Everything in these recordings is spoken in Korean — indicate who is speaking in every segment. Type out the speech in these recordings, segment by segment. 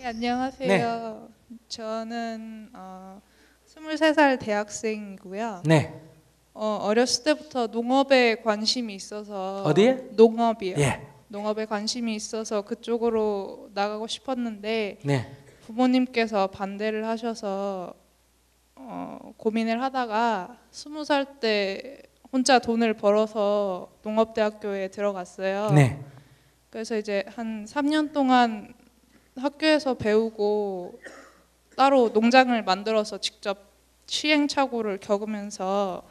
Speaker 1: 안녕하세요. 저는 23살 대학생이고요.
Speaker 2: 네.
Speaker 1: 어렸을 때부터 농업에 관심이 있어서
Speaker 2: 어디에?
Speaker 1: 농업이요.
Speaker 2: 예.
Speaker 1: 농업에 관심이 있어서 그쪽으로 나가고 싶었는데
Speaker 2: 네.
Speaker 1: 부모님께서 반대를 하셔서 고민을 하다가 20살 때 혼자 돈을 벌어서 농업대학교에 들어갔어요.
Speaker 2: 네.
Speaker 1: 그래서 이제 한 3년 동안 학교에서 배우고 따로 농장을 만들어서 직접 시행착오를 겪으면서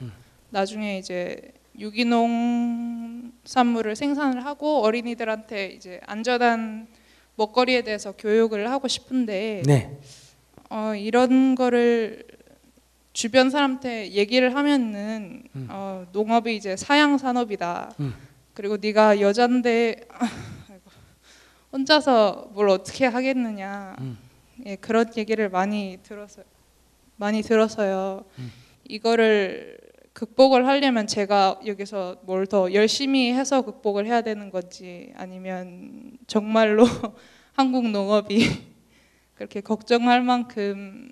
Speaker 1: 나중에 이제 유기농산물을 생산을 하고 어린이들한테 이제 안전한 먹거리에 대해서 교육을 하고 싶은데
Speaker 2: 네.
Speaker 1: 이런 거를 주변 사람한테 얘기를 하면은 농업이 이제 사양 산업이다. 그리고 네가 여잔데 혼자서 뭘 어떻게 하겠느냐. 예, 그런 얘기를 많이 들어서요. 이거를 극복을 하려면 제가 여기서 뭘 더 열심히 해서 극복을 해야 되는 건지 아니면 정말로 한국 농업이 그렇게 걱정할 만큼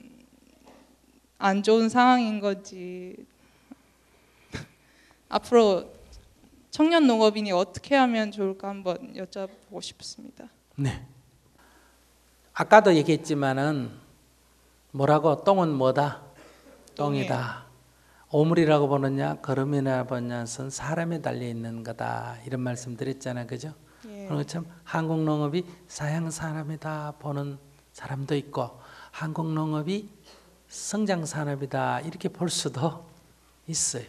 Speaker 1: 안 좋은 상황인 건지 앞으로 청년 농업인이 어떻게 하면 좋을까 한번 여쭤보고 싶습니다.
Speaker 2: 네. 아까도 얘기했지만은 뭐라고 똥은 뭐다? 똥이다. 오물이라고 보느냐, 걸음이라 보느냐는 사람에 달려 있는 거다. 이런 말씀 드렸잖아요, 그죠?
Speaker 1: 예.
Speaker 2: 그런 것처럼 한국 농업이 사양 산업이다 보는 사람도 있고, 한국 농업이 성장 산업이다 이렇게 볼 수도 있어요.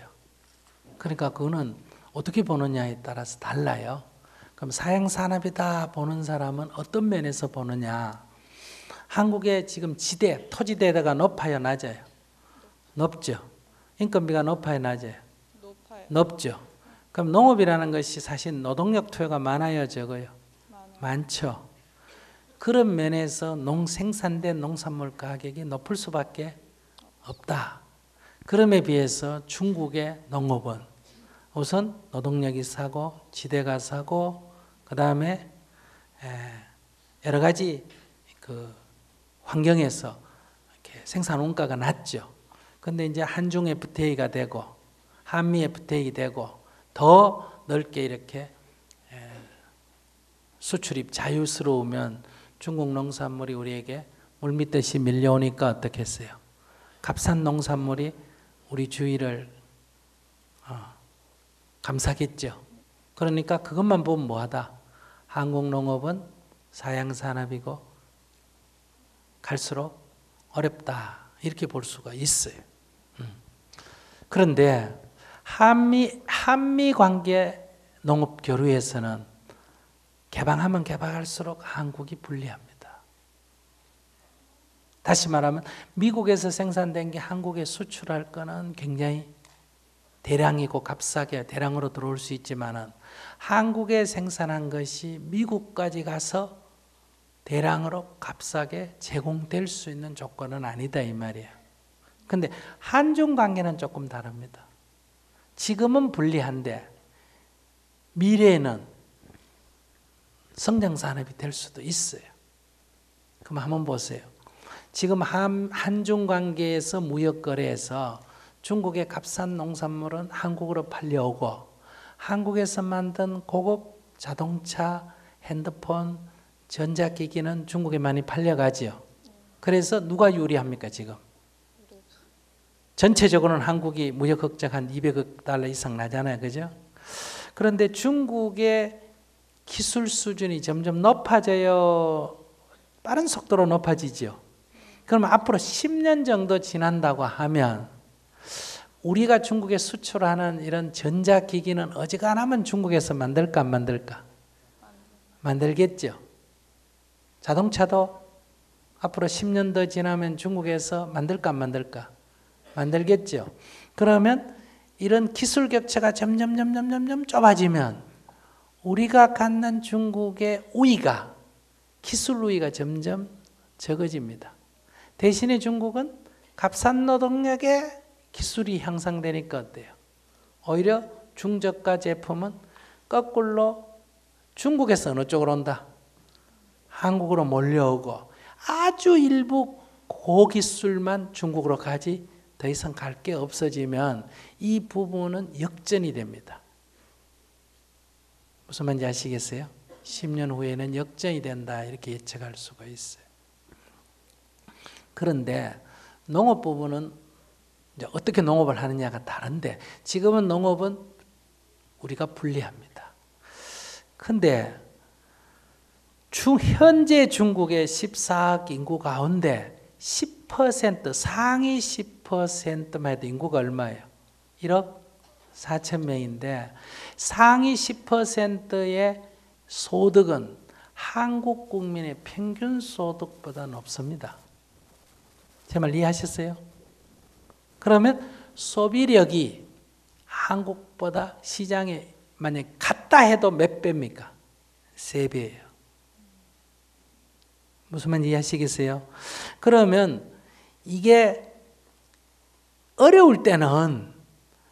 Speaker 2: 그러니까 그거는 어떻게 보느냐에 따라서 달라요. 그럼 사양 산업이다 보는 사람은 어떤 면에서 보느냐? 한국의 지금 지대, 토지대가 높아요, 낮아요? 높죠. 인건비가 높아요, 낮아요?
Speaker 1: 높아요.
Speaker 2: 높죠. 그럼 농업이라는 것이 사실 노동력 투여가 많아요, 적어요? 많죠. 그런 면에서 생산된 농산물 가격이 높을 수밖에 없다. 그럼에 비해서 중국의 농업은 우선 노동력이 싸고 지대가 싸고 그 다음에 여러 가지 그 환경에서 이렇게 생산 원가가 낮죠. 근데 이제 한중 FTA가 되고 한미 FTA 되고 더 넓게 이렇게 수출입 자유스러우면 중국 농산물이 우리에게 물밀듯이 밀려오니까 어떻겠어요? 값싼 농산물이 우리 주위를 감싸겠죠. 그러니까 그것만 보면 뭐하다? 한국 농업은 사양 산업이고 갈수록 어렵다 이렇게 볼 수가 있어요. 그런데 한미 관계 농업 교류에서는 개방하면 개방할수록 한국이 불리합니다. 다시 말하면 미국에서 생산된 게 한국에 수출할 거는 굉장히 대량이고 값싸게 대량으로 들어올 수 있지만은 한국에 생산한 것이 미국까지 가서 대량으로 값싸게 제공될 수 있는 조건은 아니다 이 말이에요. 근데 한중 관계는 조금 다릅니다. 지금은 불리한데 미래에는 성장 산업이 될 수도 있어요. 그럼 한번 보세요. 지금 한중 관계에서 무역 거래에서 중국의 값싼 농산물은 한국으로 팔려오고 한국에서 만든 고급 자동차, 핸드폰, 전자기기는 중국에 많이 팔려가죠. 그래서 누가 유리합니까 지금? 전체적으로는 한국이 무역 흑자가 한 200억 달러 이상 나잖아요. 그죠? 그런데 중국의 기술 수준이 점점 높아져요. 빠른 속도로 높아지죠. 그럼 앞으로 10년 정도 지난다고 하면 우리가 중국에 수출하는 이런 전자기기는 어지간하면 중국에서 만들까 안 만들까? 만들겠죠. 자동차도 앞으로 10년 더 지나면 중국에서 만들까 안 만들까? 만들겠죠. 그러면 이런 기술 격차가 점점 좁아지면 우리가 갖는 중국의 우위가 기술 우위가 점점 적어집니다. 대신에 중국은 값싼 노동력에 기술이 향상되니까 어때요? 오히려 중저가 제품은 거꾸로 중국에서 어느 쪽으로 온다? 한국으로 몰려오고 아주 일부 고기술만 중국으로 가지 더 이상 갈 게 없어지면 이 부분은 역전이 됩니다. 무슨 말인지 아시겠어요? 10년 후에는 역전이 된다 이렇게 예측할 수가 있어요. 그런데 농업 부분은 이제 어떻게 농업을 하느냐가 다른데 지금은 농업은 우리가 불리합니다. 근데 현재 중국의 14억 인구 가운데 10% 상위 10%만 해도 인구가 얼마예요? 1억 4천 명인데 상위 10%의 소득은 한국 국민의 평균 소득보다 높습니다. 제 말 이해하셨어요? 그러면 소비력이 한국보다 시장에 만약 같다 해도 몇 배입니까? 3배예요. 무슨 말인지 이해하시겠어요? 그러면 이게 어려울 때는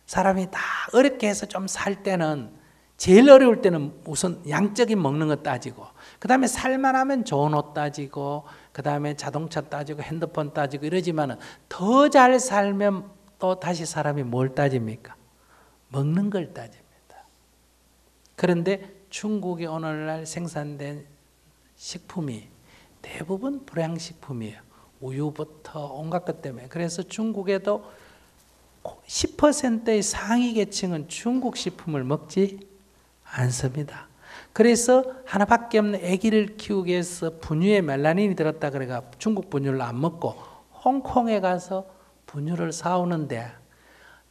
Speaker 2: 사람이 다 어렵게 해서 좀 살 때는 제일 어려울 때는 우선 양적인 먹는 거 따지고 그 다음에 살만하면 좋은 옷 따지고 그 다음에 자동차 따지고 핸드폰 따지고 이러지만은 더 잘 살면 또 다시 사람이 뭘 따집니까? 먹는 걸 따집니다. 그런데 중국이 오늘날 생산된 식품이 대부분 불량식품이에요. 우유부터 온갖 것 때문에. 그래서 중국에도 10%의 상위 계층은 중국 식품을 먹지 않습니다. 그래서 하나밖에 없는 아기를 키우기 위해서 분유에 멜라닌이 들었다 그래가 중국 분유를 안 먹고 홍콩에 가서 분유를 사오는데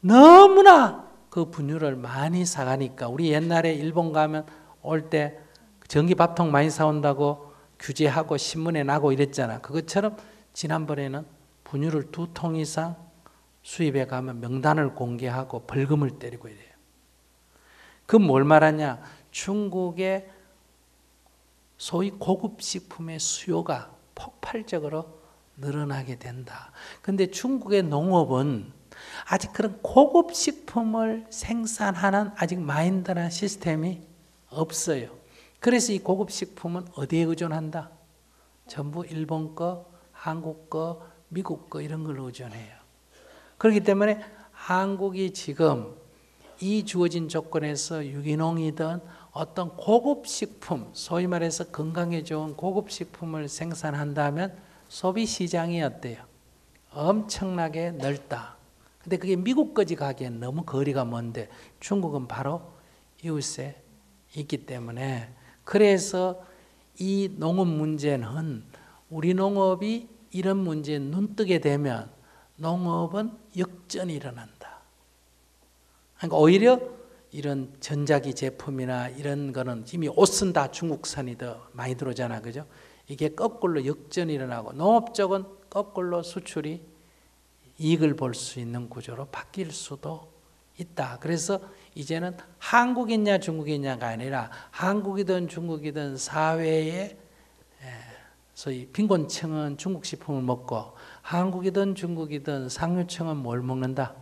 Speaker 2: 너무나 그 분유를 많이 사가니까 우리 옛날에 일본 가면 올 때 전기밥통 많이 사온다고 규제하고 신문에 나고 이랬잖아. 그것처럼 지난번에는 분유를 2통 이상 수입해 가면 명단을 공개하고 벌금을 때리고 이래요. 그 뭘 말하냐? 중국의 소위 고급 식품의 수요가 폭발적으로 늘어나게 된다. 근데 중국의 농업은 아직 그런 고급 식품을 생산하는 아직 마인드나 시스템이 없어요. 그래서 이 고급 식품은 어디에 의존한다? 전부 일본 거, 한국 거, 미국 거 이런 걸 의존해요. 그렇기 때문에 한국이 지금 이 주어진 조건에서 유기농이든 어떤 고급 식품, 소위 말해서 건강에 좋은 고급 식품을 생산한다면 소비 시장이 어때요? 엄청나게 넓다. 근데 그게 미국까지 가기엔 너무 거리가 먼데 중국은 바로 이웃에 있기 때문에 그래서 이 농업 문제는 우리 농업이 이런 문제에 눈뜨게 되면 농업은 역전이 일어난다. 그러니까 오히려 이런 전자기 제품이나 이런 거는 이미 옷은 다 중국산이 더 많이 들어오잖아. 그죠? 이게 거꾸로 역전이 일어나고 농업 쪽은 거꾸로 수출이 이익을 볼 수 있는 구조로 바뀔 수도 있다. 그래서 이제는 한국이냐 중국이냐가 아니라 한국이든 중국이든 사회의 소위 빈곤층은 중국 식품을 먹고 한국이든 중국이든 상류층은 뭘 먹는다?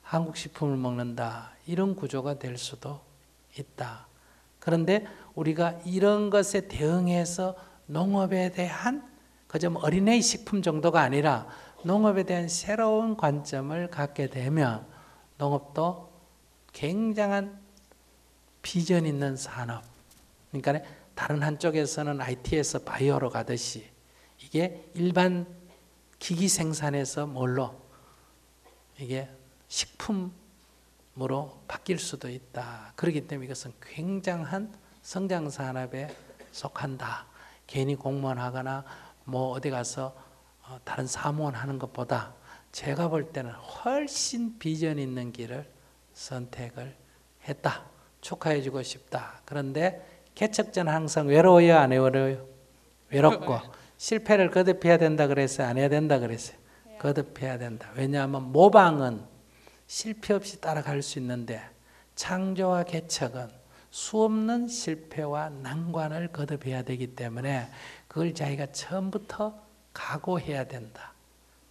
Speaker 2: 한국 식품을 먹는다. 이런 구조가 될 수도 있다. 그런데 우리가 이런 것에 대응해서 농업에 대한 그저 어린아이 식품 정도가 아니라 농업에 대한 새로운 관점을 갖게 되면 농업도 굉장한 비전 있는 산업. 그러니까 다른 한쪽에서는 IT에서 바이오로 가듯이 이게 일반 기기 생산에서 뭘로 이게 식품으로 바뀔 수도 있다. 그렇기 때문에 이것은 굉장한 성장 산업에 속한다. 괜히 공무원 하거나 뭐 어디 가서 다른 사무원 하는 것보다 제가 볼 때는 훨씬 비전 있는 길을 선택을 했다. 축하해 주고 싶다. 그런데 개척전 항상 외로워요, 안 외로워요? 외롭고 실패를 거듭해야 된다 그랬어요, 안 해야 된다 그랬어요? 거듭해야 된다. 왜냐하면 모방은 실패 없이 따라갈 수 있는데 창조와 개척은 수없는 실패와 난관을 거듭해야 되기 때문에 그걸 자기가 처음부터 각오해야 된다.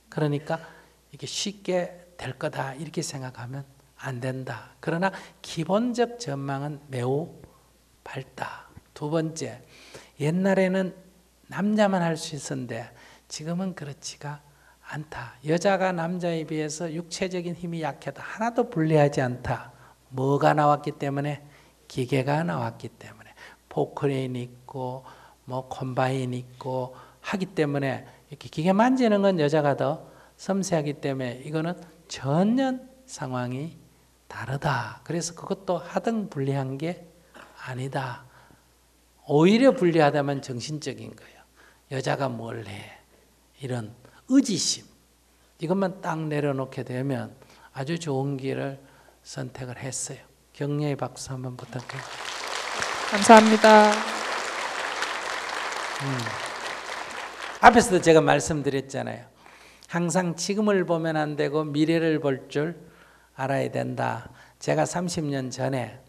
Speaker 2: 그러니까 이게 쉽게 될 거다 이렇게 생각하면 안 된다. 그러나 기본적 전망은 매우 밝다. 두 번째, 옛날에는 남자만 할 수 있었는데 지금은 그렇지가 않다. 여자가 남자에 비해서 육체적인 힘이 약해도 하나도 불리하지 않다. 뭐가 나왔기 때문에? 기계가 나왔기 때문에. 포크레인 있고 뭐 콤바인 있고 하기 때문에 이렇게 기계 만지는 건 여자가 더 섬세하기 때문에 이거는 전혀 상황이 다르다. 그래서 그것도 하등 불리한 게 아니다. 오히려 불리하다면 정신적인 거예요. 여자가 뭘 해. 이런 의지심. 이것만 딱 내려놓게 되면 아주 좋은 길을 선택을 했어요. 격려의 박수 한번 부탁해요.
Speaker 1: 감사합니다.
Speaker 2: 앞에서도 제가 말씀드렸잖아요. 항상 지금을 보면 안 되고 미래를 볼 줄 알아야 된다. 제가 30년 전에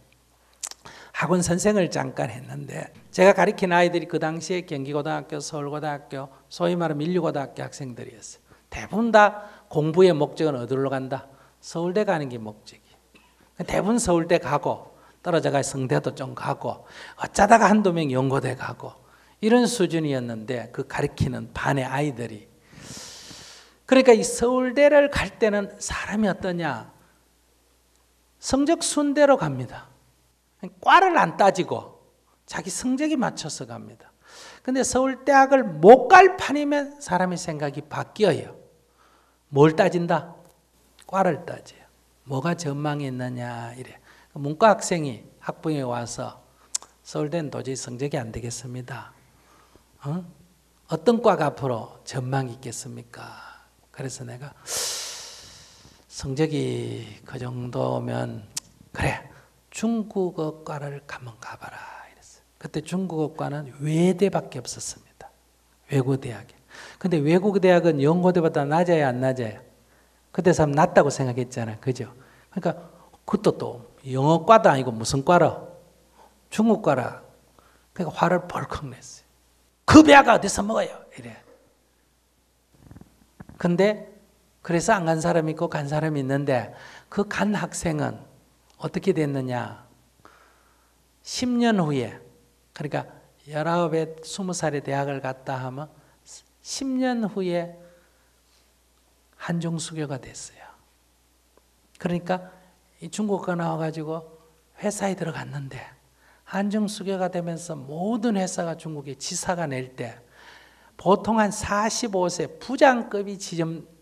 Speaker 2: 학원 선생을 잠깐 했는데 제가 가르친 아이들이 그 당시에 경기고등학교, 서울고등학교, 소위 말하면 인류고등학교 학생들이었어요. 대부분 다 공부의 목적은 어디로 간다? 서울대 가는 게 목적이. 대부분 서울대 가고 떨어져가 성대도 좀 가고 어쩌다가 한두 명 연고대 가고 이런 수준이었는데 그 가르치는 반의 아이들이. 그러니까 이 서울대를 갈 때는 사람이 어떠냐? 성적 순대로 갑니다. 과를 안 따지고 자기 성적이 맞춰서 갑니다. 근데 서울대학을 못 갈 판이면 사람의 생각이 바뀌어요. 뭘 따진다? 과를 따져요. 뭐가 전망이 있느냐 이래. 문과 학생이 학부에 와서 서울대는 도저히 성적이 안 되겠습니다. 어떤 과가 앞으로 전망이 있겠습니까? 그래서 내가 성적이 그 정도면 그래 중국어과를 한번 가봐라 이랬어요. 그때 중국어과는 외대밖에 없었습니다. 외고대학에. 근데 외국대학은 연고대보다 낮아야 안 낮아요? 그때 사람 낮다고 생각했잖아요. 그죠? 그러니까 그것도 또 영어과도 아니고 무슨 과라? 중국과라. 그러니까 화를 벌컥 냈어요. 그 배가 어디서 먹어요? 이래. 근데 그래서 안 간 사람이 있고 간 사람이 있는데 그 간 학생은 어떻게 됐느냐? 10년 후에 그러니까 19에 20살에 대학을 갔다 하면 10년 후에 한중수교가 됐어요. 그러니까 이 중국가 나와가지고 회사에 들어갔는데 한중수교가 되면서 모든 회사가 중국에 지사가 낼 때 보통 한 45세 부장급이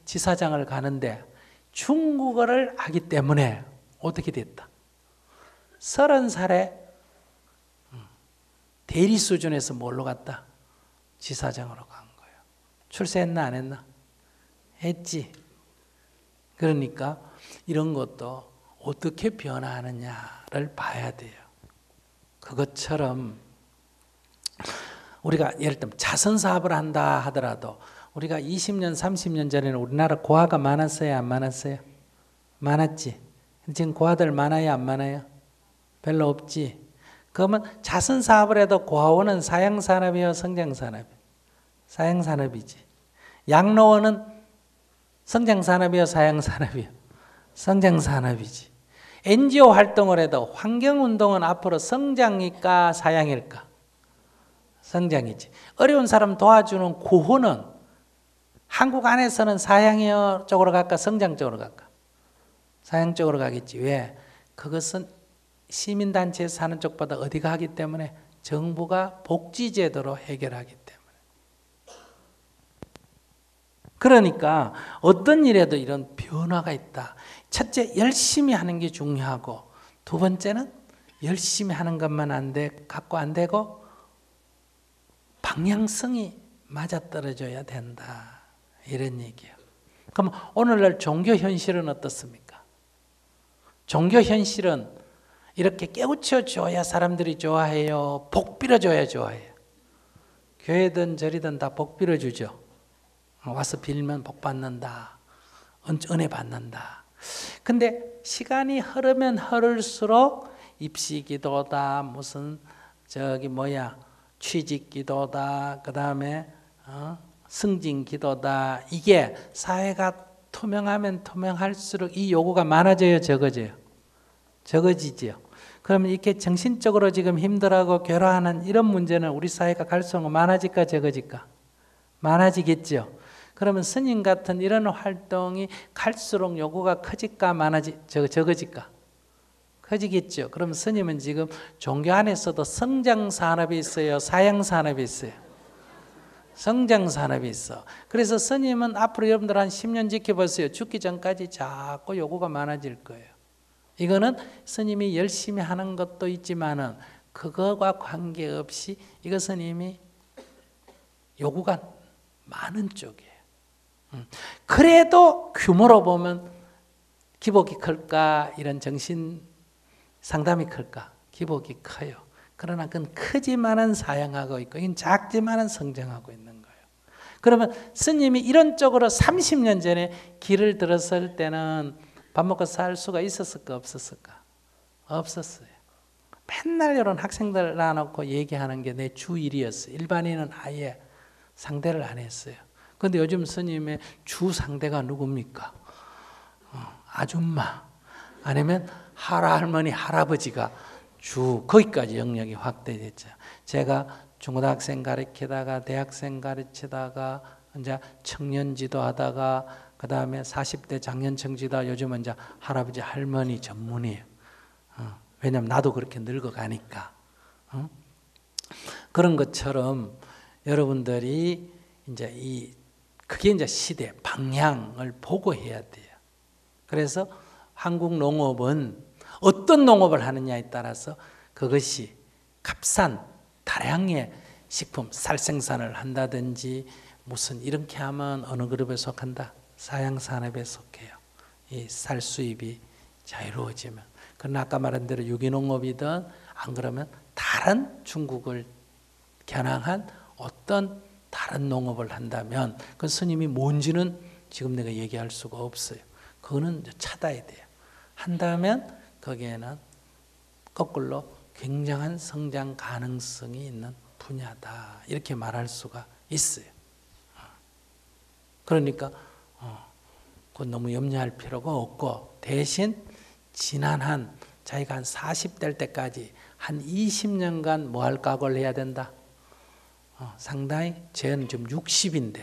Speaker 2: 지사장을 가는데 중국어를 하기 때문에 어떻게 됐다? 30살에 대리 수준에서 뭘로 갔다? 지사장으로 간 거예요. 출세했나 안 했나? 했지. 그러니까 이런 것도 어떻게 변화하느냐를 봐야 돼요. 그것처럼 우리가 예를 들면 자선사업을 한다 하더라도 우리가 20년, 30년 전에는 우리나라 고아가 많았어요? 안 많았어요? 많았지. 지금 고아들 많아요? 안 많아요? 별로 없지. 그러면 자선사업을 해도 고아원은 사양산업이에요? 성장산업이에요? 사양산업이지. 양로원은 성장산업이에요? 사양산업이에요? 성장산업이지. NGO 활동을 해도 환경운동은 앞으로 성장일까 사양일까? 성장이지. 어려운 사람 도와주는 구호는 한국 안에서는 사양 쪽으로 갈까 성장 쪽으로 갈까? 사양 쪽으로 가겠지. 왜? 그것은 시민단체에 사는 쪽보다 어디가 하기 때문에 정부가 복지제도로 해결하기 때문에. 그러니까 어떤 일에도 이런 변화가 있다. 첫째, 열심히 하는 게 중요하고 두 번째는 열심히 하는 것만 갖고 안 되고 방향성이 맞아떨어져야 된다. 이런 얘기예요. 그럼 오늘날 종교 현실은 어떻습니까? 종교 현실은 이렇게 깨우쳐 줘야 사람들이 좋아해요? 복 빌어줘야 좋아해요? 교회든 절이든 다 복 빌어주죠. 와서 빌면 복 받는다. 은혜 받는다. 근데 시간이 흐르면 흐를수록 입시기도다, 무슨 취직기도다, 그 다음에 승진기도다. 이게 사회가 투명하면 투명할수록 이 요구가 많아져요, 적어져요? 적어지죠. 그러면 이렇게 정신적으로 지금 힘들어하고 괴로워하는 이런 문제는 우리 사회가 갈수록 많아질까 적어질까? 많아지겠죠. 그러면 스님 같은 이런 활동이 갈수록 요구가 커질까 적어질까? 커지겠죠. 그럼 스님은 지금 종교 안에서도 성장 산업이 있어요, 사양 산업이 있어요? 성장 산업이 있어. 그래서 스님은 앞으로 여러분들 한 10년 지켜보세요. 죽기 전까지 자꾸 요구가 많아질 거예요. 이거는 스님이 열심히 하는 것도 있지만은 그거와 관계없이 이거 스님이 요구가 많은 쪽이에요. 그래도 규모로 보면 기복이 클까? 이런 정신 상담이 클까? 기복이 커요. 그러나 그건 크지만은 사양하고 있고 이건 작지만은 성장하고 있는 거예요. 그러면 스님이 이런 쪽으로 30년 전에 길을 들었을 때는 밥 먹고 살 수가 있었을까 없었을까? 없었어요. 맨날 이런 학생들 놔놓고 얘기하는 게 내 주 일이었어요. 일반인은 아예 상대를 안 했어요. 그런데 요즘 스님의 주 상대가 누굽니까? 아줌마 아니면 할머니 할아버지가 주 거기까지 영역이 확대됐죠. 제가 중고등학생 가르치다가 대학생 가르치다가 이제 청년지도 하다가 그 다음에 40대 장년청지도 요즘은 이제 할아버지 할머니 전문이에요. 왜냐하면 나도 그렇게 늙어가니까. 그런 것처럼 여러분들이 이제 그게 이제 시대 방향을 보고 해야 돼요. 그래서 한국 농업은 어떤 농업을 하느냐에 따라서 그것이 값싼 다량의 식품 쌀 생산을 한다든지 무슨 이렇게 하면 어느 그룹에 속한다? 사양산업에 속해요. 이 쌀 수입이 자유로워지면. 그러나 아까 말한 대로 유기농업이든 안 그러면 다른 중국을 겨냥한 어떤 다른 농업을 한다면 그 스님이 뭔지는 지금 내가 얘기할 수가 없어요. 그거는 찾아야 돼요. 한다면 거기에는 거꾸로 굉장한 성장 가능성이 있는 분야다. 이렇게 말할 수가 있어요. 그러니까 그건 너무 염려할 필요가 없고 대신 지난 자기가 한 40될 때까지 한 20년간 뭐 할 각오를 해야 된다? 상당히 쟤는 지금 60인데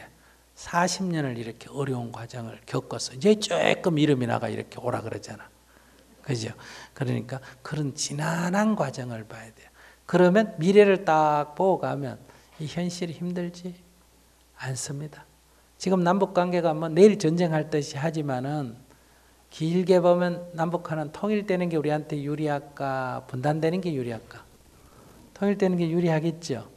Speaker 2: 40년을 이렇게 어려운 과정을 겪어서 이제 조금 이름이 나가 이렇게 오라 그러잖아. 그죠? 그러니까 그런 지난한 과정을 봐야 돼요. 그러면 미래를 딱 보고 가면 이 현실이 힘들지 않습니다. 지금 남북관계가 뭐 내일 전쟁할 듯이 하지만은 길게 보면 남북한은 통일되는 게 우리한테 유리할까? 분단되는 게 유리할까? 통일되는 게 유리하겠죠.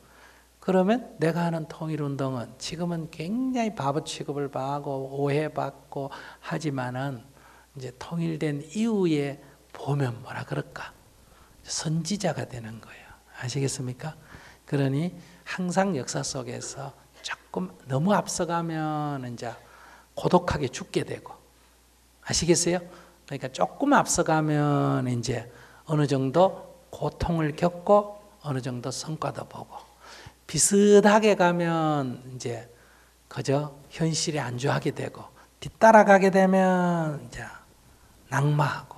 Speaker 2: 그러면 내가 하는 통일운동은 지금은 굉장히 바보 취급을 받고 오해받고 하지만은 이제 통일된 이후에 보면 뭐라 그럴까? 선지자가 되는 거예요. 아시겠습니까? 그러니 항상 역사 속에서 조금 너무 앞서가면 이제 고독하게 죽게 되고 아시겠어요? 그러니까 조금 앞서가면 이제 어느 정도 고통을 겪고 어느 정도 성과도 보고 비슷하게 가면 이제 그저 현실에 안주하게 되고 뒤따라가게 되면 이제 낙마하고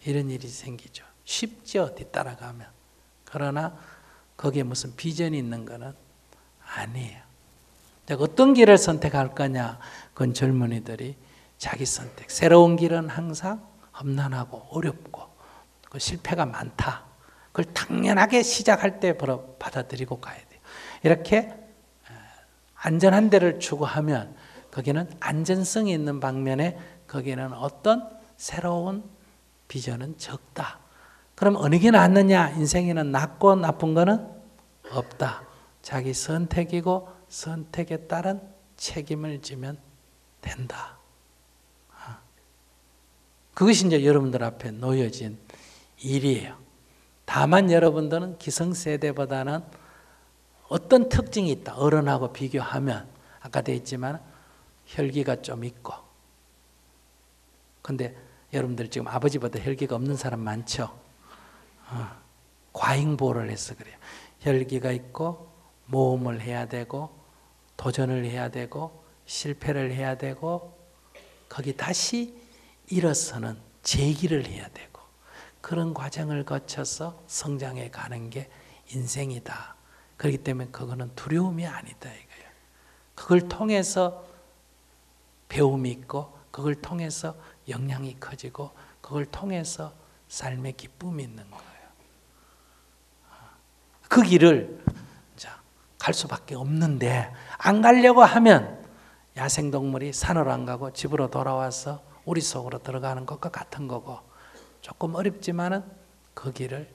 Speaker 2: 이런 일이 생기죠. 쉽죠, 뒤따라가면. 그러나 거기에 무슨 비전이 있는 것은 아니에요. 어떤 길을 선택할 거냐? 그건 젊은이들이 자기 선택. 새로운 길은 항상 험난하고 어렵고 그 실패가 많다. 그걸 당연하게 시작할 때 받아들이고 가야 돼요. 이렇게 안전한 데를 추구하면 거기는 안전성이 있는 방면에 거기는 어떤 새로운 비전은 적다. 그럼 어느 게 낫느냐? 인생에는 낫고 나쁜 거는 없다. 자기 선택이고 선택에 따른 책임을 지면 된다. 그것이 이제 여러분들 앞에 놓여진 일이에요. 다만 여러분들은 기성세대보다는 어떤 특징이 있다. 어른하고 비교하면 아까도 했지만 혈기가 좀 있고 근데 여러분들 지금 아버지보다 혈기가 없는 사람 많죠? 과잉보호를 해서 그래요. 혈기가 있고 모험을 해야 되고 도전을 해야 되고 실패를 해야 되고 거기 다시 일어서는 재기를 해야 되고 그런 과정을 거쳐서 성장해 가는 게 인생이다. 그렇기 때문에 그거는 두려움이 아니다 이거예요. 그걸 통해서 배움이 있고 그걸 통해서 역량이 커지고 그걸 통해서 삶의 기쁨이 있는 거예요. 그 길을 갈 수밖에 없는데 안 가려고 하면 야생동물이 산으로 안 가고 집으로 돌아와서 우리 속으로 들어가는 것과 같은 거고 조금 어렵지만은 그 길을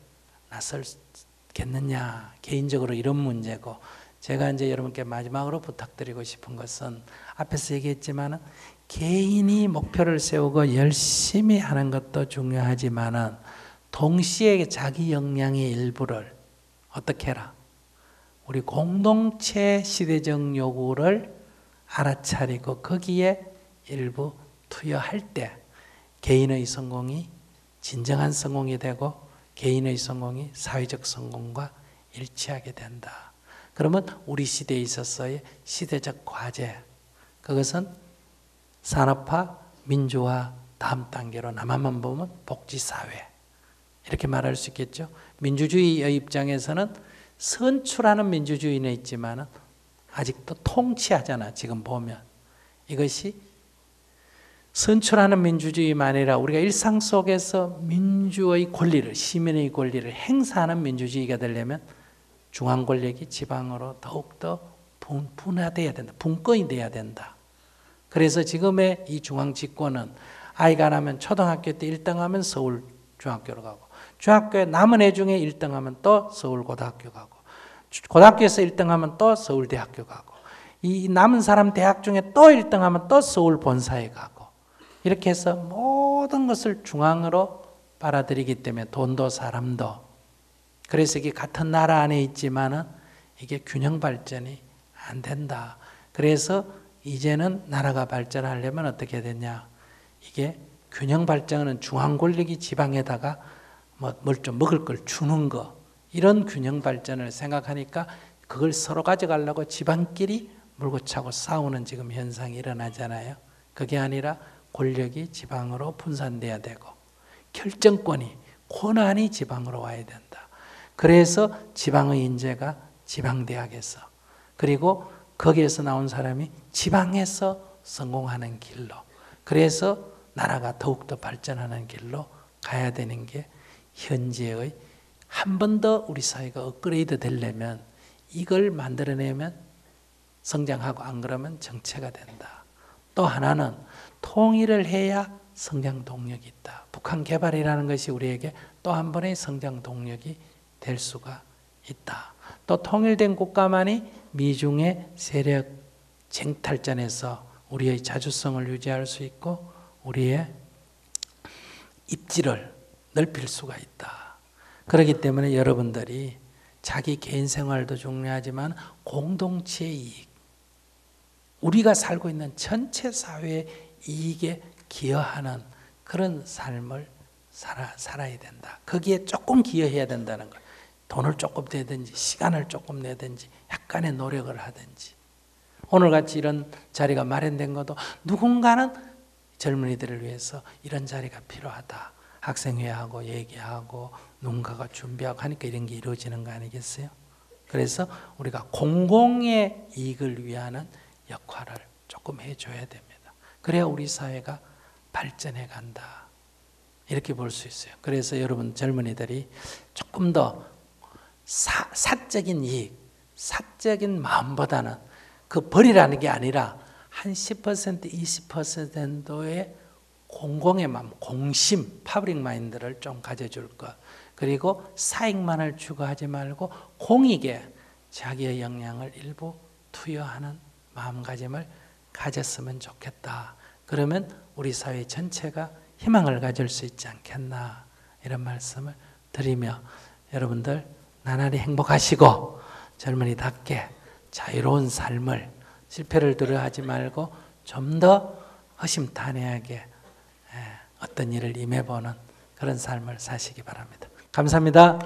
Speaker 2: 나설겠느냐 개인적으로 이런 문제고 제가 이제 여러분께 마지막으로 부탁드리고 싶은 것은 앞에서 얘기했지만은 개인이 목표를 세우고 열심히 하는 것도 중요하지만은 동시에 자기 역량의 일부를 어떻게 해라? 우리 공동체 시대적 요구를 알아차리고 거기에 일부 투여할 때 개인의 성공이 진정한 성공이 되고 개인의 성공이 사회적 성공과 일치하게 된다. 그러면 우리 시대에 있어서의 시대적 과제, 그것은 산업화, 민주화 다음 단계로 남한만 보면 복지사회 이렇게 말할 수 있겠죠. 민주주의의 입장에서는 선출하는 민주주의는 있지만 아직도 통치하잖아. 지금 보면 이것이 선출하는 민주주의만 아니라 우리가 일상 속에서 민주의 권리를 시민의 권리를 행사하는 민주주의가 되려면 중앙 권력이 지방으로 더욱더 분화돼야 된다. 분권이 돼야 된다. 그래서 지금의 이 중앙 집권은 아이가 나면 초등학교 때 1등하면 서울 중학교로 가고 중학교에 남은 애 중에 1등하면 또 서울 고등학교 가고 고등학교에서 1등하면 또 서울 대학교 가고 이 남은 사람 대학 중에 또 1등하면 또 서울 본사에 가고 이렇게 해서 모든 것을 중앙으로 빨아들이기 때문에 돈도 사람도 그래서 이게 같은 나라 안에 있지만은 이게 균형 발전이 안 된다. 그래서 이제는 나라가 발전하려면 어떻게 되냐? 이게 균형 발전은 중앙 권력이 지방에다가 뭘 좀 먹을 걸 주는 거 이런 균형 발전을 생각하니까 그걸 서로 가져가려고 지방끼리 물고 차고 싸우는 지금 현상이 일어나잖아요. 그게 아니라 권력이 지방으로 분산돼야 되고 결정권이 권한이 지방으로 와야 된다. 그래서 지방의 인재가 지방대학에서 그리고 거기에서 나온 사람이 지방에서 성공하는 길로 그래서 나라가 더욱더 발전하는 길로 가야 되는 게 현재의 한 번 더 우리 사회가 업그레이드 되려면 이걸 만들어내면 성장하고 안 그러면 정체가 된다. 또 하나는 통일을 해야 성장 동력이 있다. 북한 개발이라는 것이 우리에게 또 한 번의 성장 동력이 될 수가 있다. 또 통일된 국가만이 미중의 세력 쟁탈전에서 우리의 자주성을 유지할 수 있고 우리의 입지를 넓힐 수가 있다. 그렇기 때문에 여러분들이 자기 개인 생활도 중요하지만 공동체의 이익, 우리가 살고 있는 전체 사회의 이익에 기여하는 그런 삶을 살아야 된다. 거기에 조금 기여해야 된다는 거예요. 돈을 조금 내든지 시간을 조금 내든지 약간의 노력을 하든지 오늘같이 이런 자리가 마련된 것도 누군가는 젊은이들을 위해서 이런 자리가 필요하다. 학생회하고 얘기하고 누군가가 준비하고 하니까 이런 게 이루어지는 거 아니겠어요? 그래서 우리가 공공의 이익을 위하는 역할을 조금 해줘야 됩니다. 그래야 우리 사회가 발전해 간다. 이렇게 볼 수 있어요. 그래서 여러분 젊은이들이 조금 더 사적인 이익, 사적인 마음보다는 그 벌이라는 게 아니라 한 10%, 20% 정도의 공공의 마음, 공심, 파브릭 마인드를 좀 가져줄 것. 그리고 사익만을 추구하지 말고 공익에 자기의 역량을 일부 투여하는 마음가짐을 가졌으면 좋겠다. 그러면 우리 사회 전체가 희망을 가질 수 있지 않겠나 이런 말씀을 드리며 여러분들 나날이 행복하시고 젊은이답게 자유로운 삶을 실패를 두려워하지 말고 좀 더 허심탄회하게 어떤 일을 임해보는 그런 삶을 사시기 바랍니다. 감사합니다.